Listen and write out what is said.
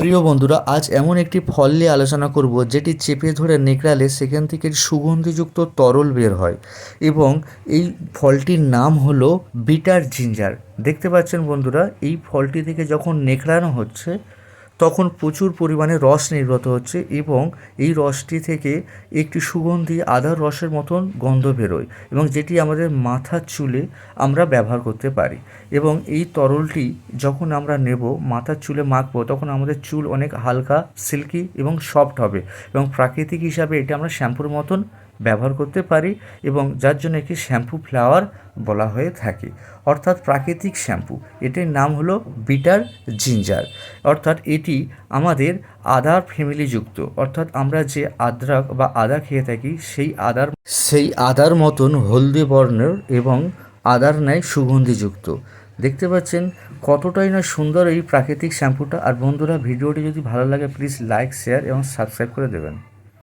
প্রিয় বন্ধুরা, আজ এমন একটি ফল নিয়ে আলোচনা করব যেটি চেপে ধরে নেকড়ালে সেখান থেকে সুগন্ধিযুক্ত তরল বের হয় এবং এই ফলটির নাম হলো বিটার জিঞ্জার। দেখতে পাচ্ছেন বন্ধুরা, এই ফলটি থেকে যখন নেকড়ানো হচ্ছে তখন প্রচুর পরিমাণে রস নির্গত হচ্ছে এবং এই রসটি থেকে একটি সুগন্ধি আদার রসের মতন গন্ধ বেরোয় এবং যেটি আমাদের মাথার চুলে আমরা ব্যবহার করতে পারি। এবং এই তরলটি যখন আমরা নেব, মাথার চুলে মাখবো, তখন আমাদের চুল অনেক হালকা, সিল্কি এবং সফট হবে এবং প্রাকৃতিক হিসাবে এটা আমরা শ্যাম্পুর মতন ব্যবহার করতে পারি এবং যার জন্য একে শ্যাম্পু ফ্লাওয়ার বলা হয়ে থাকে, অর্থাৎ প্রাকৃতিক শ্যাম্পু। এটির নাম হলো বিটার জিঞ্জার, অর্থাৎ এটি আমাদের আদার ফ্যামিলিযুক্ত, অর্থাৎ আমরা যে আদ্রক বা আদা খেয়ে থাকি সেই আদার মতন হলদে বর্ণের এবং আদার ন্যায় সুগন্ধিযুক্ত। দেখতে পাচ্ছেন কতটাই না সুন্দর এই প্রাকৃতিক শ্যাম্পুটা। আর বন্ধুরা, ভিডিওটি যদি ভালো লাগে প্লিজ লাইক, শেয়ার এবং সাবস্ক্রাইব করে দেবেন।